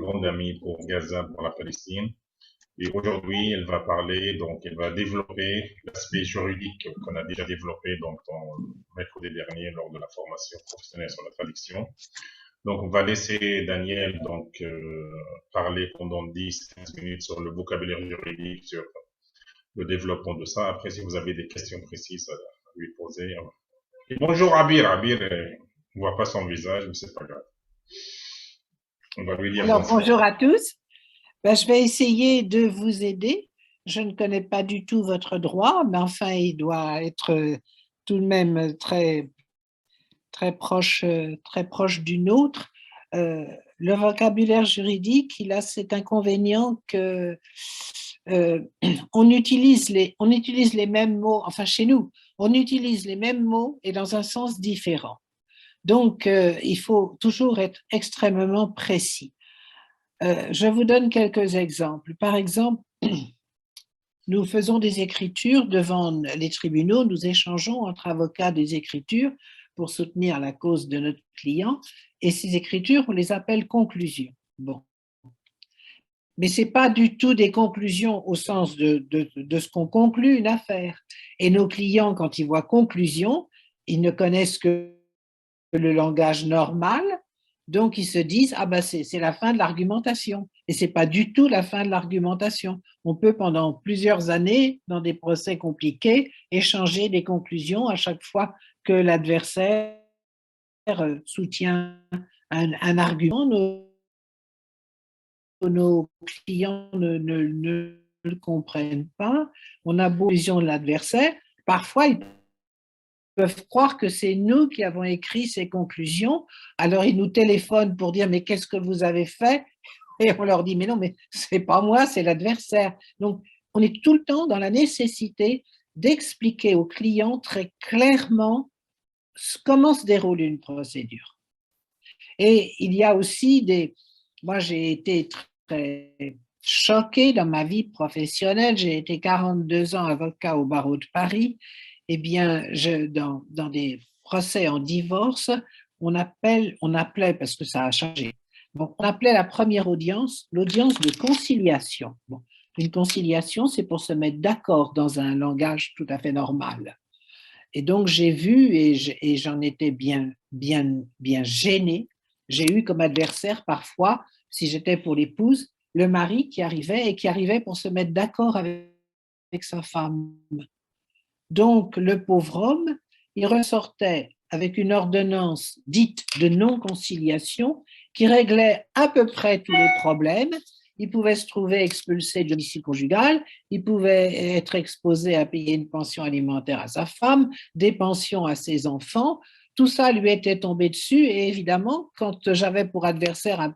grande amie pour Gaza, pour la Palestine. Et aujourd'hui, elle va parler, donc elle va développer l'aspect juridique qu'on a déjà développé donc dans le mercredi dernier lors de la formation professionnelle sur la traduction. Donc on va laisser Daniel donc parler pendant 10-15 minutes sur le vocabulaire juridique, sur le développement de ça. Après, si vous avez des questions précises à lui poser. Et bonjour Abir. Abir, on voit pas son visage, mais c'est pas grave. On va lui dire Alors, bonjour. bonjour à tous. Je vais essayer de vous aider. Je ne connais pas du tout votre droit, mais enfin, il doit être tout de même très proche du nôtre. Le vocabulaire juridique, il a cet inconvénient que on utilise les mêmes mots, enfin chez nous, on utilise les mêmes mots et dans un sens différent. Donc, il faut toujours être extrêmement précis. Je vous donne quelques exemples. Par exemple, nous faisons des écritures devant les tribunaux, nous échangeons entre avocats des écritures pour soutenir la cause de notre client, et ces écritures, on les appelle conclusions. Bon. Mais ce n'est pas du tout des conclusions au sens de ce qu'on conclut une affaire. Et nos clients, quand ils voient conclusion, ils ne connaissent que le langage normal, donc ils se disent ah ben c'est la fin de l'argumentation, et c'est pas du tout la fin de l'argumentation. On peut pendant plusieurs années dans des procès compliqués échanger des conclusions à chaque fois que l'adversaire soutient un argument. Nos clients ne le comprennent pas. On a beau vision de l'adversaire, parfois ils peuvent croire que c'est nous qui avons écrit ces conclusions. Alors, ils nous téléphonent pour dire, mais qu'est-ce que vous avez fait? Et on leur dit, mais non, mais c'est pas moi, c'est l'adversaire. Donc, on est tout le temps dans la nécessité d'expliquer aux clients très clairement comment se déroule une procédure. Et il y a aussi moi, j'ai été très choquée dans ma vie professionnelle. J'ai été 42 ans avocat au barreau de Paris. Eh bien, dans des procès en divorce, on appelait, parce que ça a changé, bon, on appelait la première audience l'audience de conciliation. Bon, une conciliation, c'est pour se mettre d'accord dans un langage tout à fait normal. Et donc, j'ai vu, et j'en étais bien gênée. J'ai eu comme adversaire parfois, si j'étais pour l'épouse, le mari qui arrivait pour se mettre d'accord avec sa femme. Donc, le pauvre homme, il ressortait avec une ordonnance dite de non-conciliation qui réglait à peu près tous les problèmes. Il pouvait se trouver expulsé de domicile conjugal, il pouvait être exposé à payer une pension alimentaire à sa femme, des pensions à ses enfants. Tout ça lui était tombé dessus, et évidemment, quand j'avais pour adversaire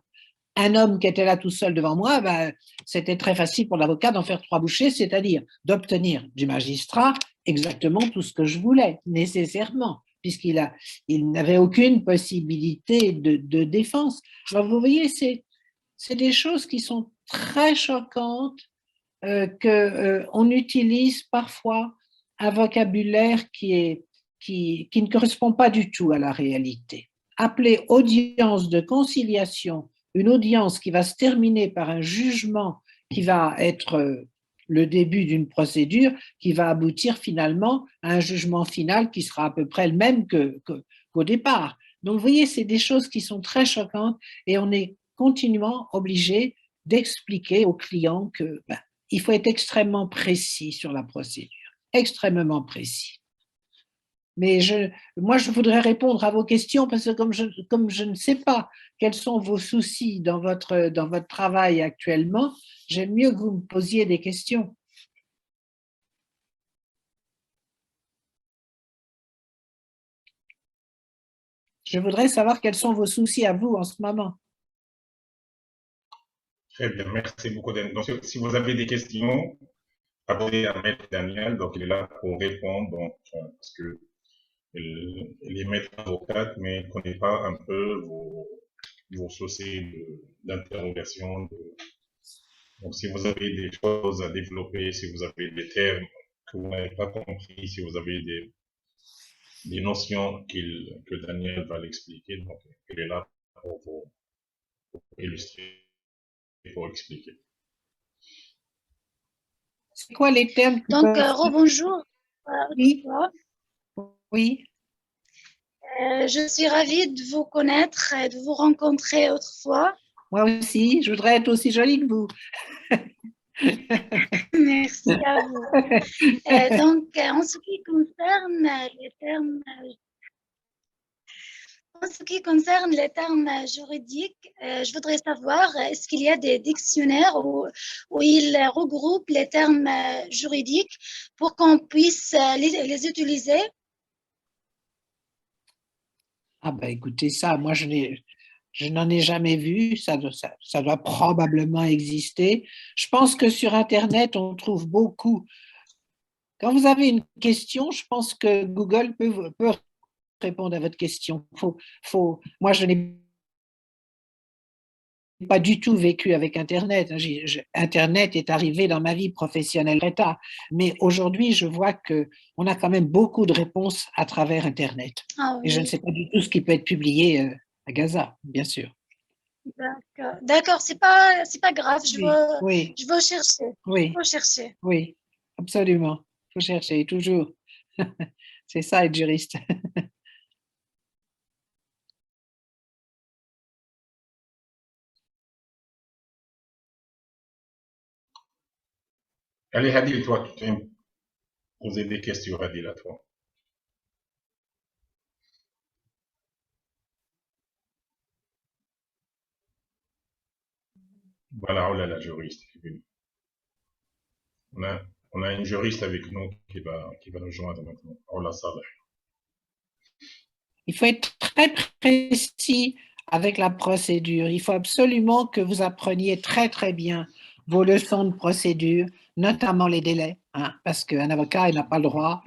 un homme qui était là tout seul devant moi, c'était très facile pour l'avocat d'en faire trois bouchées, c'est-à-dire d'obtenir du magistrat exactement tout ce que je voulais, nécessairement, puisqu'il n'avait aucune possibilité de défense. Alors, vous voyez, c'est des choses qui sont très choquantes, qu'on utilise parfois un vocabulaire qui ne correspond pas du tout à la réalité. Appeler audience de conciliation une audience qui va se terminer par un jugement qui va être le début d'une procédure qui va aboutir finalement à un jugement final qui sera à peu près le même qu'au départ. Donc, vous voyez, c'est des choses qui sont très choquantes, et on est continuellement obligé d'expliquer aux clients qu'il faut être extrêmement précis sur la procédure, extrêmement précis. Mais moi, je voudrais répondre à vos questions, parce que comme je ne sais pas quels sont vos soucis dans votre travail actuellement, j'aime mieux que vous me posiez des questions. Je voudrais savoir quels sont vos soucis à vous en ce moment. Très bien, merci beaucoup. Donc, si vous avez des questions, appelez à Maître Daniel, donc il est là pour répondre, donc, parce que elle est maître avocate, mais ne connaît pas un peu vos soucis d'interrogation. Donc, si vous avez des choses à développer, si vous avez des termes que vous n'avez pas compris, si vous avez des notions que Daniel va l'expliquer, donc il est là pour vous illustrer. pour expliquer. C'est quoi les termes qui Donc, peuvent... rebonjour. Oui, oui. Je suis ravie de vous connaître et de vous rencontrer autrefois. Moi aussi, je voudrais être aussi jolie que vous. Merci à vous. Donc, en ce qui concerne les termes, juridiques, je voudrais savoir, est-ce qu'il y a des dictionnaires où ils regroupent les termes juridiques pour qu'on puisse les utiliser? Ah ben écoutez, ça, moi je n'en ai jamais vu, ça doit probablement exister. Je pense que sur Internet, on trouve beaucoup. Quand vous avez une question, je pense que Google peut répondre à votre question. Moi, je n'ai pas du tout vécu avec Internet. Internet est arrivé dans ma vie professionnelle très tard. Mais aujourd'hui, je vois qu'on a quand même beaucoup de réponses à travers Internet. Ah Et je ne oui, sais pas du tout ce qui peut être publié à Gaza, bien sûr. d'accord. D'accord, c'est pas grave, Oui, oui, je veux chercher. Je oui, veux chercher. oui, absolument. Il faut chercher toujours. C'est ça, être juriste. Allez, Hadil, toi, tu t'es posé des questions, Hadil, à toi. Voilà, oh là, la juriste qui est venue. On a, on a une juriste avec nous qui va nous joindre maintenant. Oh là, ça va. Il faut être très précis avec la procédure. Il faut absolument que vous appreniez très, très bien vos leçons de procédure, notamment les délais, hein, parce qu'un avocat, il n'a pas le droit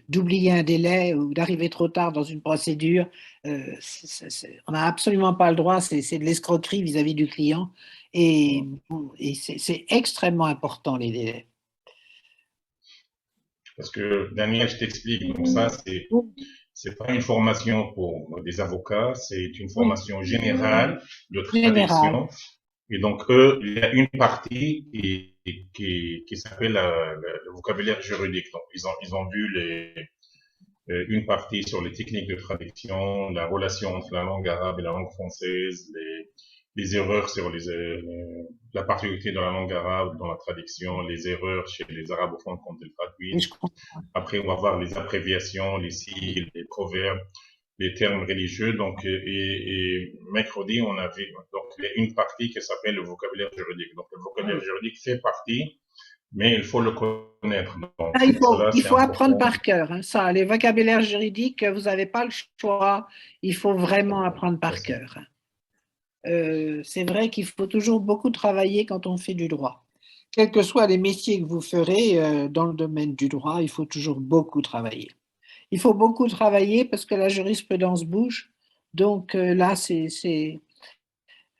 d'oublier un délai ou d'arriver trop tard dans une procédure. On n'a absolument pas le droit, c'est de l'escroquerie vis-à-vis du client. Et, et c'est extrêmement important, les délais. Parce que, Daniel, je t'explique. Donc ça, c'est pas une formation pour des avocats, c'est une Oui, formation générale de général. traduction. Et donc, eux, il y a une partie qui s'appelle le vocabulaire juridique. Donc, ils ont vu une partie sur les techniques de traduction, la relation entre la langue arabe et la langue française, les erreurs sur la particularité de la langue arabe dans la traduction, les erreurs chez les arabophones quand ils Et traduisent. je comprends. Après, on va voir les abréviations, les sigles, les proverbes, les termes religieux. Donc, et mercredi, on avait donc une partie qui s'appelle le vocabulaire juridique. Donc, le vocabulaire juridique fait partie, mais il faut le connaître. Donc, Ah, cela, il c'est faut apprendre important. par cœur, hein, ça. Les vocabulaires juridiques, vous n'avez pas le choix. Il faut vraiment apprendre par cœur. C'est vrai qu'il faut toujours beaucoup travailler quand on fait du droit. Quels que soient les métiers que vous ferez dans le domaine du droit, il faut toujours beaucoup travailler. Il faut beaucoup travailler parce que la jurisprudence bouge. Donc là,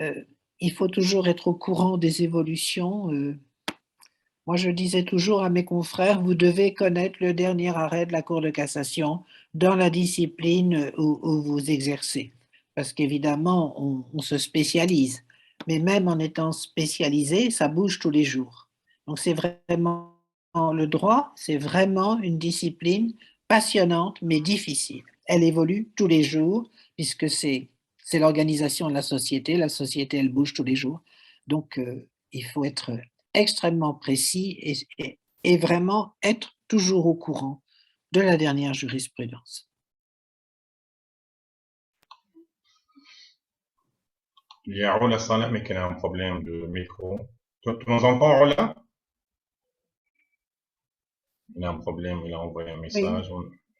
euh, il faut toujours être au courant des évolutions. Moi, je disais toujours à mes confrères, vous devez connaître le dernier arrêt de la Cour de cassation dans la discipline où vous exercez. Parce qu'évidemment, on se spécialise. Mais même en étant spécialisé, ça bouge tous les jours. Donc, c'est vraiment le droit, c'est vraiment une discipline passionnante, mais difficile. Elle évolue tous les jours, puisque c'est l'organisation de la société. La société, elle bouge tous les jours. Donc, il faut être extrêmement précis et vraiment être toujours au courant de la dernière jurisprudence. Il y a Rola Salah, mais qui a un problème de micro. Tu nous entends, Rola? Il a un problème, il a envoyé un Oui, message.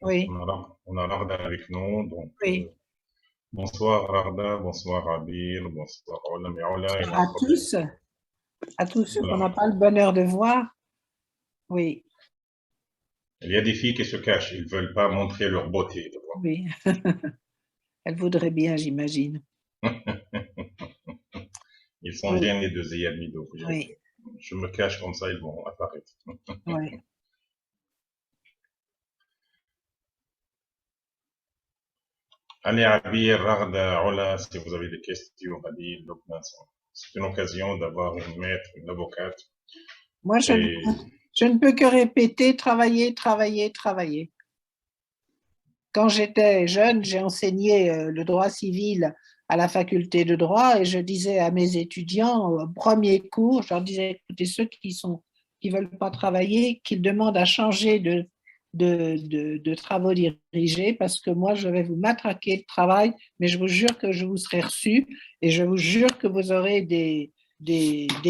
oui, On a Rarda avec nous. Donc, oui. bonsoir Rarda, bonsoir Abir, bonsoir Rola. Mais Rola, il a un À problème. tous, à tous ceux qu'on Voilà. n'a pas le bonheur de voir, oui, Il y a des filles qui se cachent, ils veulent pas montrer leur beauté. Tu vois. oui. Elle voudrait bien, j'imagine. Ils sont Oui, gênés de Ziyad Mido. oui, Je me cache comme ça, ils vont apparaître. oui. Allez, Abir, Rarda, Rola, si vous avez des questions, Adil, Lubna, c'est une occasion d'avoir une maître, une avocate. Moi, je ne peux que répéter, travailler, travailler, travailler. Quand j'étais jeune, j'ai enseigné le droit civil à la faculté de droit et je disais à mes étudiants au premier cours, je leur disais, écoutez, ceux qui veulent pas travailler, qu'ils demandent à changer de travaux dirigés parce que moi, je vais vous matraquer le travail, mais je vous jure que je vous serai reçu et je vous jure que vous aurez des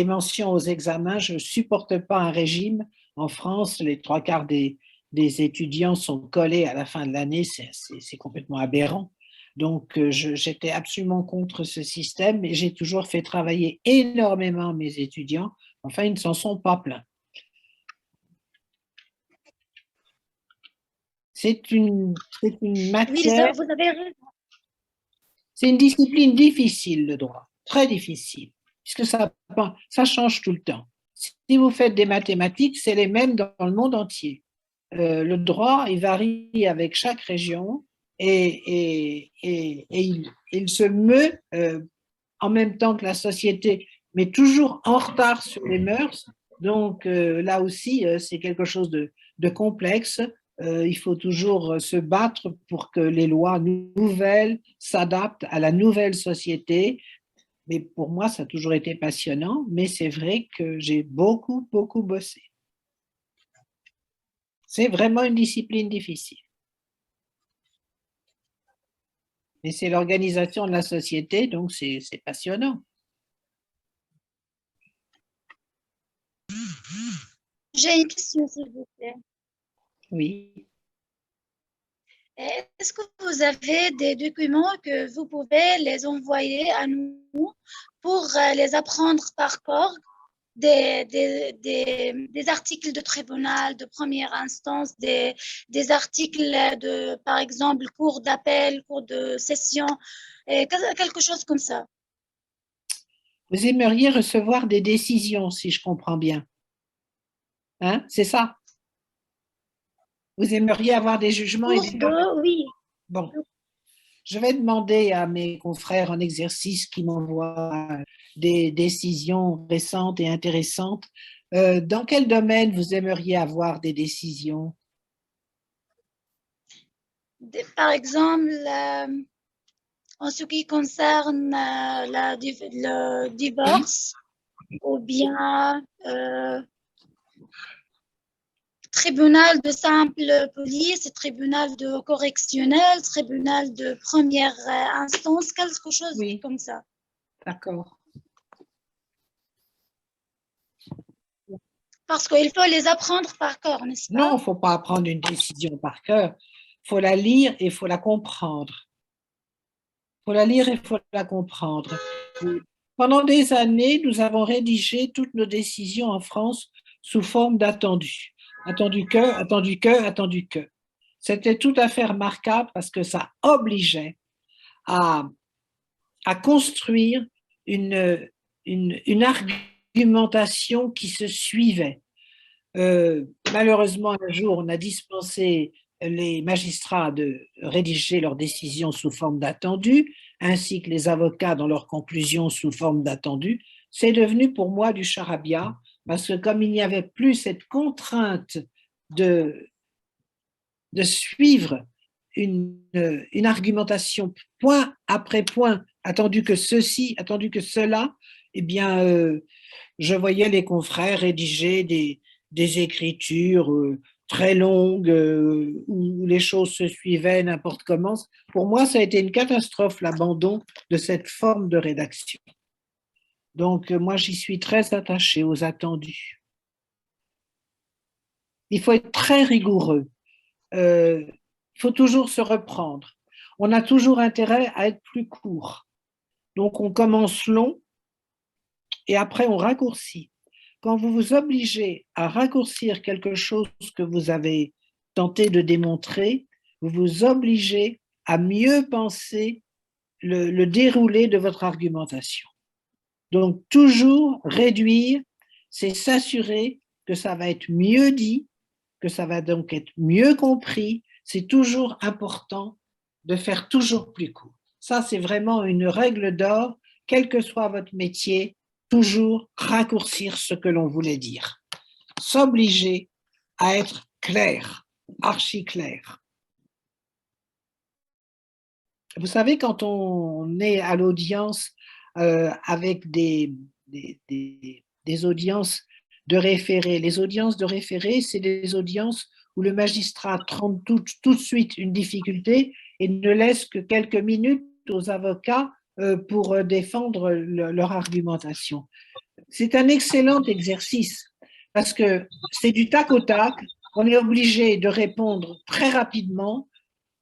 mentions aux examens. Je ne supporte pas un régime. En France, les trois quarts des étudiants sont collés à la fin de l'année, c'est complètement aberrant. Donc, j'étais absolument contre ce système et j'ai toujours fait travailler énormément mes étudiants. Enfin, ils ne s'en sont pas plaints. C'est une matière. Oui, vous avez raison. C'est une discipline difficile, le droit, très difficile, puisque ça change tout le temps. Si vous faites des mathématiques, c'est les mêmes dans le monde entier. Le droit, il varie avec chaque région et il se meut en même temps que la société, mais toujours en retard sur les mœurs. Donc là aussi, c'est quelque chose de complexe. Il faut toujours se battre pour que les lois nouvelles s'adaptent à la nouvelle société. Mais pour moi, ça a toujours été passionnant, mais c'est vrai que j'ai beaucoup, beaucoup bossé. C'est vraiment une discipline difficile. Mais c'est l'organisation de la société, donc c'est passionnant. J'ai une question, s'il vous plaît. Oui. Est-ce que vous avez des documents que vous pouvez les envoyer à nous pour les apprendre par corps, des articles de tribunal de première instance, des articles de, par exemple, cours d'appel, cours de session, quelque chose comme ça? Vous aimeriez recevoir des décisions, si je comprends bien. Hein? C'est ça? Vous aimeriez avoir des jugements et des... Oui. Bon. Je vais demander à mes confrères en exercice qui m'envoient des décisions récentes et intéressantes. Dans quel domaine vous aimeriez avoir des décisions? Par exemple, en ce qui concerne le divorce ou bien tribunal de simple police, tribunal de correctionnel, tribunal de première instance, quelque chose comme ça. D'accord. Parce qu'il faut les apprendre par cœur, n'est-ce pas? Non, il ne faut pas apprendre une décision par cœur. Il faut la lire et il faut la comprendre. Il faut la lire et il faut la comprendre. Pendant des années, nous avons rédigé toutes nos décisions en France sous forme d'attendu. Attendu que, attendu que, attendu que. C'était tout à fait remarquable parce que ça obligeait à construire une argumentation qui se suivait. Malheureusement, un jour, on a dispensé les magistrats de rédiger leurs décisions sous forme d'attendu, ainsi que les avocats dans leurs conclusions sous forme d'attendu. C'est devenu pour moi du charabia, parce que comme il n'y avait plus cette contrainte de suivre une argumentation point après point, attendu que ceci, attendu que cela, eh bien, je voyais les confrères rédiger des écritures très longues où les choses se suivaient n'importe comment. Pour moi, ça a été une catastrophe, l'abandon de cette forme de rédaction. Donc, moi, j'y suis très attachée aux attendus. Il faut être très rigoureux. Il faut toujours se reprendre. On a toujours intérêt à être plus court. Donc, on commence long et après, on raccourcit. Quand vous vous obligez à raccourcir quelque chose que vous avez tenté de démontrer, vous vous obligez à mieux penser le déroulé de votre argumentation. Donc, toujours réduire, c'est s'assurer que ça va être mieux dit, que ça va donc être mieux compris. C'est toujours important de faire toujours plus court. Ça, c'est vraiment une règle d'or, quel que soit votre métier, toujours raccourcir ce que l'on voulait dire. S'obliger à être clair, archi clair. Vous savez, quand on est à l'audience avec des audiences de référé, les audiences de référé, c'est des audiences où le magistrat trompe tout de suite une difficulté et ne laisse que quelques minutes aux avocats pour défendre leur argumentation. C'est un excellent exercice parce que c'est du tac au tac, on est obligé de répondre très rapidement,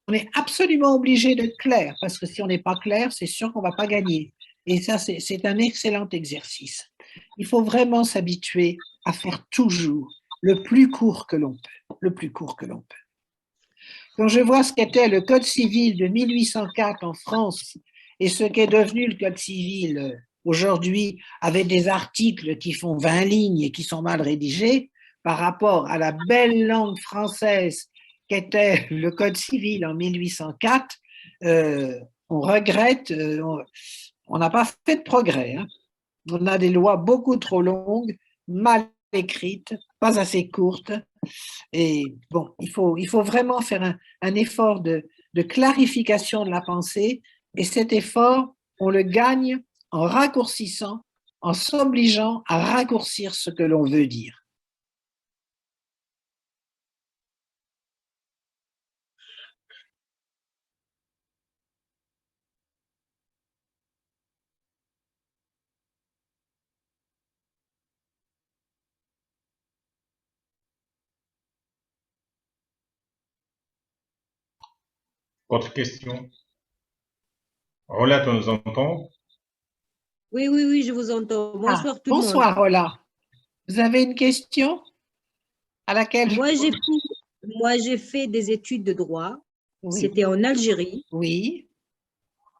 on est absolument obligé d'être clair parce que si on n'est pas clair, c'est sûr qu'on ne va pas gagner. Et ça, c'est un excellent exercice. Il faut vraiment s'habituer à faire toujours le plus court que l'on peut, le plus court que l'on peut. Quand je vois ce qu'était le Code civil de 1804 en France et ce qu'est devenu le Code civil aujourd'hui, avec des articles qui font 20 lignes et qui sont mal rédigés, par rapport à la belle langue française qu'était le Code civil en 1804, on regrette, on n'a pas fait de progrès. Hein. On a des lois beaucoup trop longues, mal écrites, pas assez courtes. Et bon, il faut vraiment faire un effort de clarification de la pensée. Et cet effort, on le gagne en raccourcissant, en s'obligeant à raccourcir ce que l'on veut dire. Autre question? Rola, tu nous entends? Oui, oui, oui, je vous entends. Bonsoir tout le monde. Bonsoir, Rola. Vous avez une question à laquelle Moi, j'ai fait des études de droit. Oui. C'était en Algérie, Oui,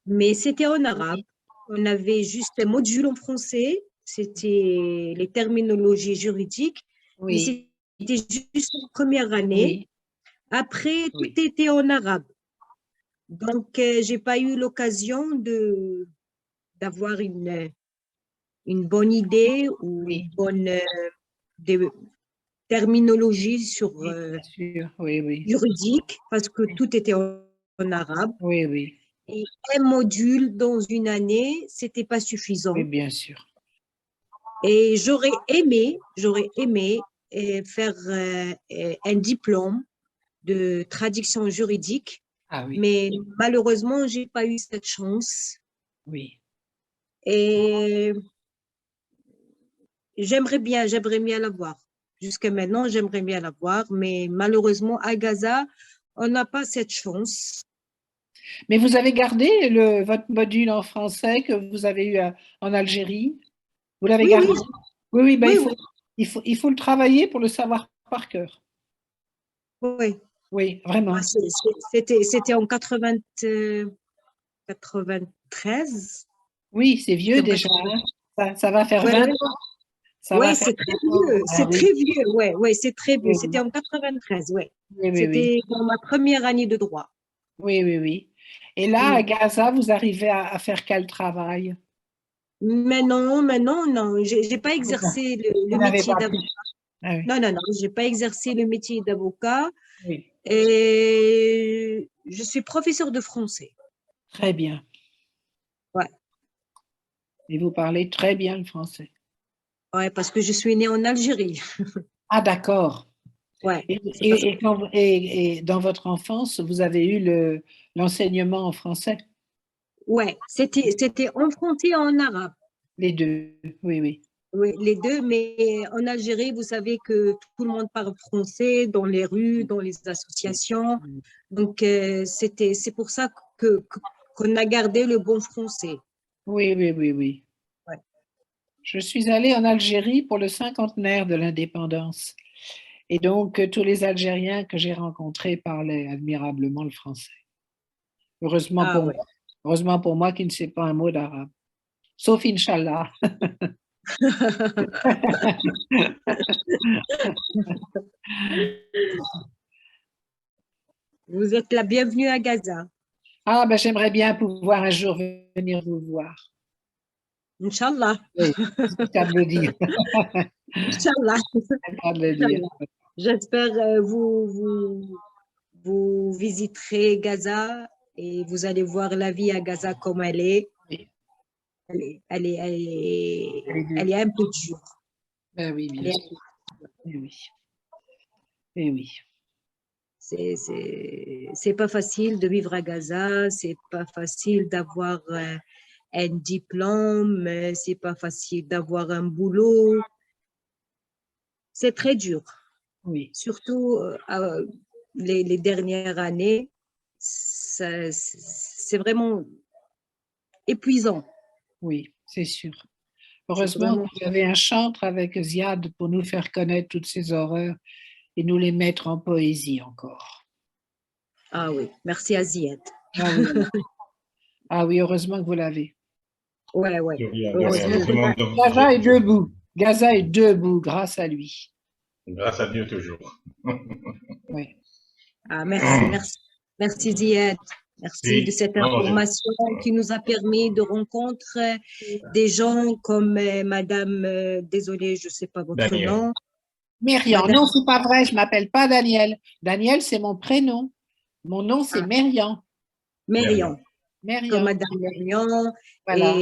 mais c'était en arabe. On avait juste un module en français. C'était les terminologies juridiques. Mais oui, c'était juste en première année. oui, Après, oui. tout était en arabe. Donc, j'ai pas eu l'occasion d'avoir une bonne idée ou Oui. une bonne terminologie sur Bien sûr, oui, oui. juridique, parce que tout était en arabe. Oui, oui, Et un module dans une année, c'était pas suffisant. oui, bien sûr. Et j'aurais aimé faire un diplôme de traduction juridique, Ah oui, mais malheureusement, j'ai pas eu cette chance. oui. Et j'aimerais bien l'avoir. Jusqu'à maintenant, j'aimerais bien l'avoir, mais malheureusement, à Gaza, on n'a pas cette chance. Mais vous avez gardé votre module en français que vous avez eu en Algérie? Vous l'avez Oui, gardé? oui. Oui, oui, ben, Oui, il faut le travailler pour le savoir par cœur. oui. Oui, vraiment. C'était en 93. Oui, c'est vieux C'était en déjà. Hein. Ça va faire Ouais, 20 ouais. ans. Ça Ouais, va faire c'est très 20 ans. vieux. Ah C'est oui, très vieux. Ouais, ouais, c'est très vieux. oui, C'était en 93, ouais. oui, oui, oui. C'était dans ma première année de droit. Oui, oui, oui. Et là, à Gaza, vous arrivez à faire quel travail? Mais non, non. J'ai pas exercé le Vous n'avez métier pas pu. d'avocat. Ah oui, Non, j'ai pas exercé le métier d'avocat. oui. Et je suis professeure de français. Très bien. Ouais. Et vous parlez très bien le français. Ouais, parce que je suis née en Algérie. Ah, d'accord. Ouais. Et dans votre enfance, vous avez eu l'enseignement en français? Ouais, c'était en français et en arabe. Les deux, oui, oui. Oui, les deux, mais en Algérie, vous savez que tout le monde parle français dans les rues, dans les associations. Donc, c'est pour ça qu'on a gardé le bon français. Oui, oui, oui, oui. Ouais. Je suis allée en Algérie pour le cinquantenaire de l'indépendance. Et donc, tous les Algériens que j'ai rencontrés parlaient admirablement le français. Heureusement Ah pour moi. ouais. Heureusement pour moi qui ne sais pas un mot d'arabe. Sauf Inch'Allah. Vous êtes la bienvenue à Gaza. Ah, ben j'aimerais bien pouvoir un jour venir vous voir. Inch'Allah. Oui, c'est le cas de le dire. Inch'Allah. C'est le cas de le dire. J'espère vous visiterez Gaza et vous allez voir la vie à Gaza comme elle est. Oui. Elle est un peu dure. Ben oui, bien sûr. Eh oui. Eh oui. C'est pas facile de vivre à Gaza, c'est pas facile d'avoir un diplôme, c'est pas facile d'avoir un boulot. C'est très dur. Oui. Surtout les dernières années, c'est vraiment épuisant. Oui, c'est sûr. C'est Heureusement vraiment- que vous avez un chantre avec Ziad pour nous faire connaître toutes ces horreurs et nous les mettre en poésie encore. Ah oui, merci à Ziad. Ah oui, ah oui, heureusement que vous l'avez. Ouais, ouais. Merci Heureusement. tout le monde de vous Gaza est aider. debout. Gaza est debout grâce à lui. Grâce à Dieu toujours. Oui. Ah, merci Ziad. Merci de cette Non, information qui nous a permis de rencontrer des gens comme Madame, désolée, je ne sais pas votre Daniel. nom. Myriam. Madame- Non, c'est pas vrai, je m'appelle pas Daniel. Daniel, c'est mon prénom. Mon nom, c'est Myriam. Myriam, Myriam. comme Madame Myriam. Voilà.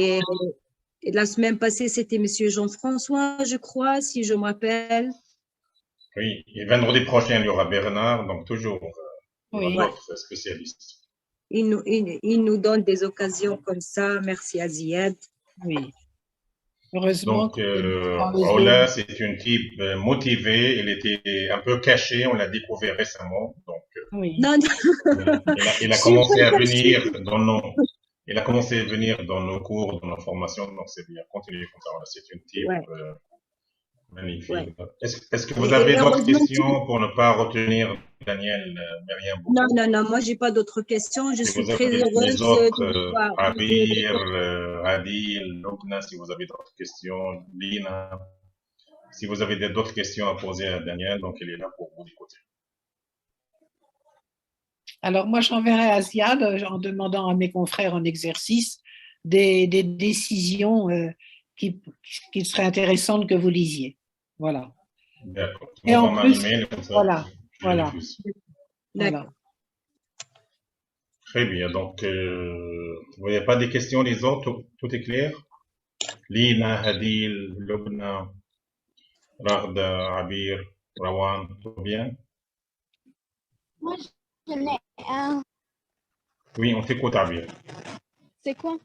Et la semaine passée, c'était Monsieur Jean-François, je crois, si je me rappelle. Oui, et vendredi prochain, il y aura Bernard, donc toujours il y aura Oui. d'autres spécialistes. Il nous donne des occasions comme ça. Merci à Ziad. Oui. Heureusement Donc, que dans les Ola, zones- c'est une type motivée. Elle était un peu cachée, on l'a découvert récemment. Donc, Oui. Non, non. il a commencé à venir dans nos, il a commencé à venir dans nos cours, dans nos formations. Donc, c'est bien. Continuez comme ça. Voilà, c'est une type Ouais. magnifique. Ouais. Est-ce que vous Et avez d'autres heureusement questions pour ne pas retenir Daniel, Myriam beaucoup? Non, moi, j'ai pas d'autres questions. Je Si suis vous très avez heureuse les autres, de voir. Abir, Adil, Lubna, si vous avez d'autres questions, Lina, si vous avez d'autres questions à poser à Daniel, donc il est là pour vous écouter. Alors, moi, j'enverrai à Ziad en demandant à mes confrères en exercice des décisions qui seraient intéressantes que vous lisiez. Voilà. D'accord. Et en Envoie-moi plus, un mail, comme ça, voilà, je voilà. diffuse. Voilà. Très bien. Donc, vous n'avez pas de questions, les autres? Tout est clair? Lina, Hadil, Lubna, Ragda, Abir, Rawan, tout bien? Moi, j'en ai un. Oui, on t'écoute, Abir. C'est quoi?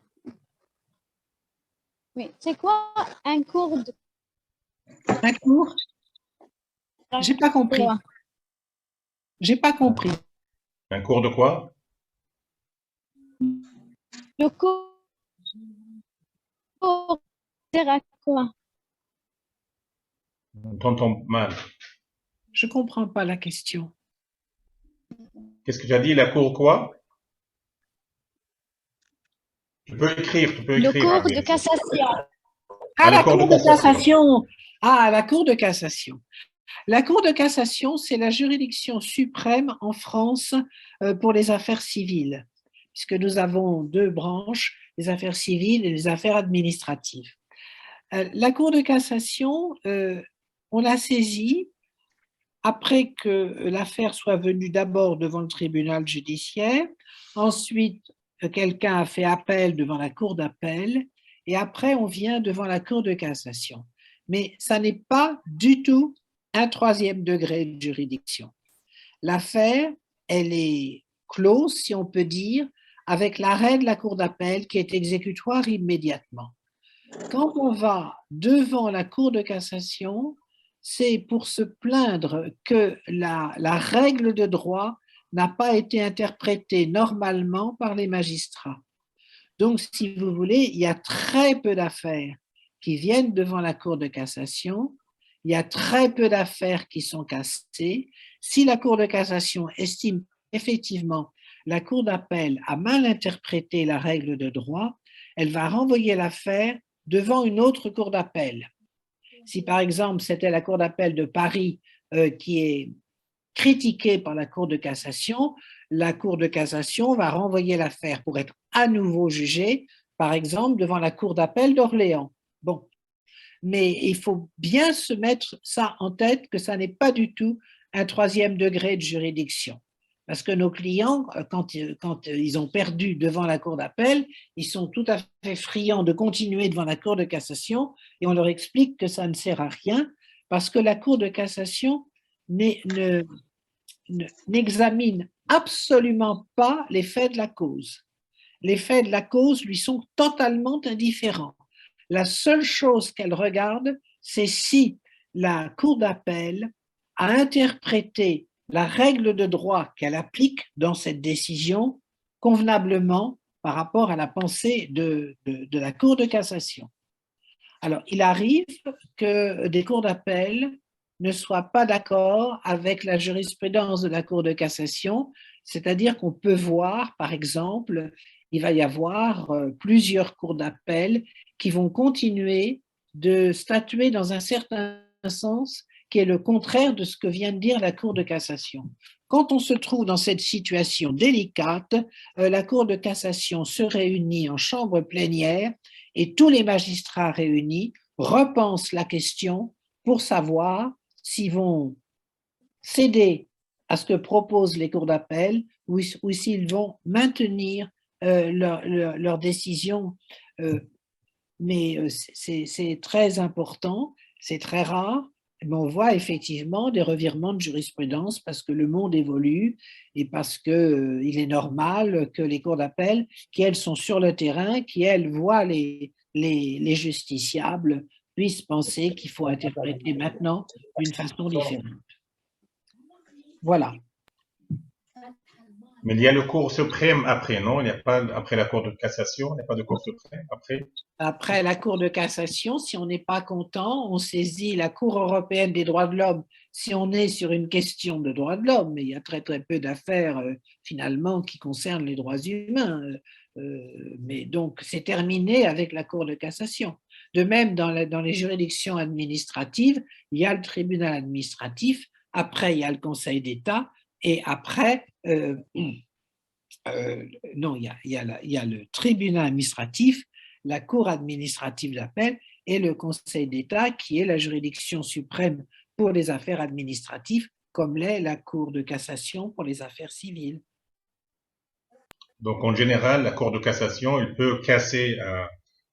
Oui, c'est quoi un cours de Un cours? J'ai pas compris. loi? J'ai pas compris. Un cours de quoi? Le cours sert à quoi? On t'entend mal. Je comprends pas la question. Qu'est-ce que tu as dit, la cour quoi? Tu peux écrire, Le cours Abir. de cassation. Ah, le la cours Cour de de cassation. Ah, la Cour de cassation. La Cour de cassation, c'est la juridiction suprême en France pour les affaires civiles, puisque nous avons deux branches, les affaires civiles et les affaires administratives. La Cour de cassation, on l'a saisie après que l'affaire soit venue d'abord devant le tribunal judiciaire, ensuite quelqu'un a fait appel devant la Cour d'appel, et après on vient devant la Cour de cassation. Mais ça n'est pas du tout un troisième degré de juridiction. L'affaire, elle est close, si on peut dire, avec l'arrêt de la Cour d'appel qui est exécutoire immédiatement. Quand on va devant la Cour de cassation, c'est pour se plaindre que la règle de droit n'a pas été interprétée normalement par les magistrats. Donc, si vous voulez, il y a très peu d'affaires qui viennent devant la Cour de cassation, il y a très peu d'affaires qui sont cassées. Si la Cour de cassation estime effectivement la Cour d'appel a mal interprété la règle de droit, elle va renvoyer l'affaire devant une autre Cour d'appel. Si par exemple c'était la Cour d'appel de Paris qui est critiquée par la Cour de cassation, la Cour de cassation va renvoyer l'affaire pour être à nouveau jugée par exemple, devant la Cour d'appel d'Orléans. Bon, mais il faut bien se mettre ça en tête, que ça n'est pas du tout un troisième degré de juridiction. Parce que nos clients, quand ils ont perdu devant la Cour d'appel, ils sont tout à fait friands de continuer devant la Cour de cassation et on leur explique que ça ne sert à rien parce que la Cour de cassation n'examine absolument pas les faits de la cause. Les faits de la cause lui sont totalement indifférents. La seule chose qu'elle regarde, c'est si la Cour d'appel a interprété la règle de droit qu'elle applique dans cette décision convenablement par rapport à la pensée de la Cour de cassation. Alors, il arrive que des cours d'appel ne soient pas d'accord avec la jurisprudence de la Cour de cassation, c'est-à-dire qu'on peut voir, par exemple, il va y avoir plusieurs cours d'appel qui vont continuer de statuer dans un certain sens qui est le contraire de ce que vient de dire la Cour de cassation. Quand on se trouve dans cette situation délicate, la Cour de cassation se réunit en chambre plénière et tous les magistrats réunis repensent la question pour savoir s'ils vont céder à ce que proposent les cours d'appel ou s'ils vont maintenir leur décision. Mais c'est très important, c'est très rare, mais on voit effectivement des revirements de jurisprudence parce que le monde évolue et parce qu'il est normal que les cours d'appel, qui elles sont sur le terrain, qui elles voient les justiciables, puissent penser qu'il faut interpréter maintenant d'une façon différente. Voilà. Mais il y a le cours suprême après, non? Il n'y a pas, après la Cour de cassation, il n'y a pas de cour suprême après? Après la Cour de cassation, si on n'est pas content, on saisit la Cour européenne des droits de l'homme si on est sur une question de droits de l'homme, mais il y a très très peu d'affaires finalement qui concernent les droits humains. Mais donc c'est terminé avec la Cour de cassation. De même, dans les juridictions administratives, il y a le tribunal administratif, après il y a le Conseil d'État, et après, non, il y a le tribunal administratif, la Cour administrative d'appel et le Conseil d'État qui est la juridiction suprême pour les affaires administratives, comme l'est la Cour de cassation pour les affaires civiles. Donc, en général, la Cour de cassation, elle peut casser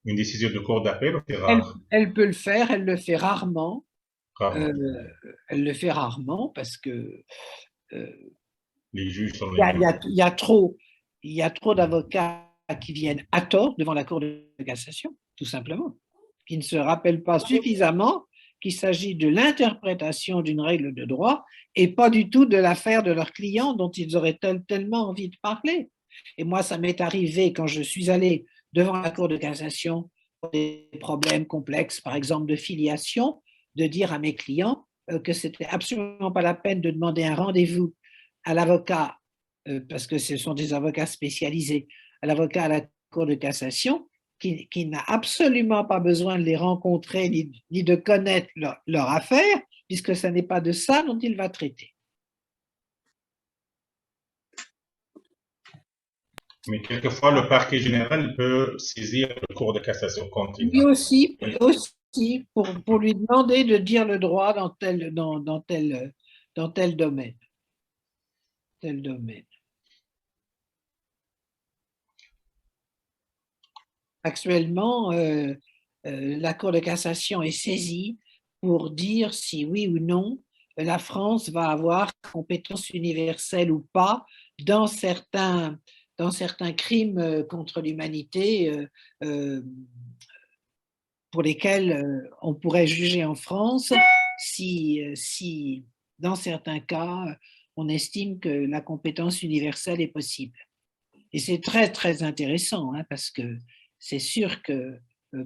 une décision de cour d'appel, ou c'est rare? Elle peut le faire, elle le fait rarement. Rarement. Elle le fait rarement parce que Les juges sont il y a trop d'avocats qui viennent à tort devant la Cour de cassation, tout simplement, qui ne se rappellent pas suffisamment qu'il s'agit de l'interprétation d'une règle de droit et pas du tout de l'affaire de leur client dont ils auraient tellement envie de parler. Et moi, ça m'est arrivé quand je suis allé devant la Cour de cassation pour des problèmes complexes, par exemple de filiation, de dire à mes clients que c'était absolument pas la peine de demander un rendez-vous à l'avocat, parce que ce sont des avocats spécialisés, à l'avocat à la Cour de cassation, qui n'a absolument pas besoin de les rencontrer ni de connaître leur affaire, puisque ce n'est pas de ça dont il va traiter. Mais quelquefois, le parquet général peut saisir le cours de cassation continue. Lui aussi pour lui demander de dire le droit dans tel domaine. Tel domaine. Actuellement, la Cour de cassation est saisie pour dire si oui ou non la France va avoir compétence universelle ou pas dans certains crimes contre l'humanité pour lesquels on pourrait juger en France si dans certains cas, on estime que la compétence universelle est possible. Et c'est très, très intéressant, hein, parce que c'est sûr que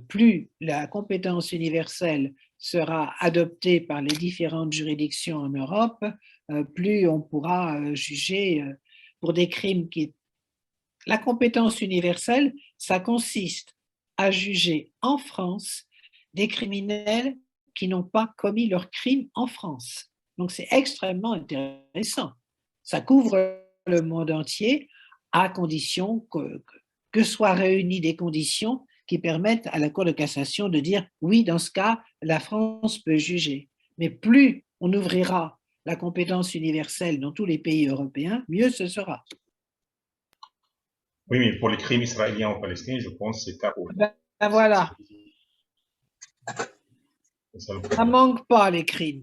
plus la compétence universelle sera adoptée par les différentes juridictions en Europe, plus on pourra juger pour des crimes qui... La compétence universelle, ça consiste à juger en France des criminels qui n'ont pas commis leur crime en France. Donc c'est extrêmement intéressant. Ça couvre le monde entier à condition que soient réunies des conditions qui permettent à la Cour de cassation de dire oui, dans ce cas, la France peut juger. Mais plus on ouvrira la compétence universelle dans tous les pays européens, mieux ce sera. Oui, mais pour les crimes israéliens en Palestine, je pense que c'est cas pour Ben voilà, C'est ça le ça problème. manque pas les crimes.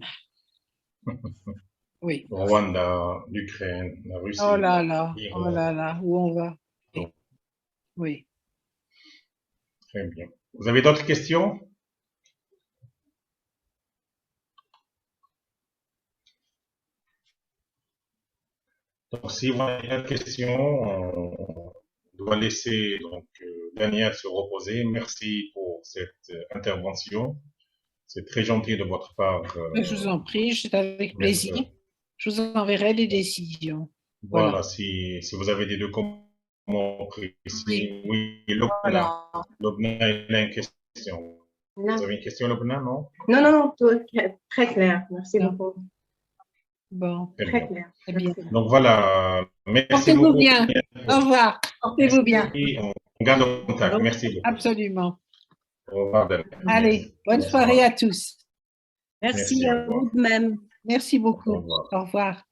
Oui. Le Rwanda, l'Ukraine, la Russie, Oh là, l'Iran. où on va? Oui. Très bien. Vous avez d'autres questions? Donc, si vous avez d'autres questions, on doit laisser donc Daniel se reposer. Merci pour cette intervention. C'est très gentil de votre part. Je vous en prie, c'est avec bien sûr. plaisir. Je vous enverrai les décisions. Voilà, Voilà. si vous avez des documents précis. Oui, Voilà. Lobna, il a une question. Non, Vous avez une question, Lobna, non? non, très clair. Merci Non. beaucoup. Bon, Très Très bien. clair. très bien. Donc voilà, merci Portez-vous beaucoup. bien. Au revoir. Portez-vous bien. Merci, on garde le contact. Merci beaucoup. Absolument. Au revoir, Daniel. Allez, bonne Bonsoir. soirée à tous. Merci Merci, au à revoir. vous de même. Merci beaucoup. Au revoir. Au revoir.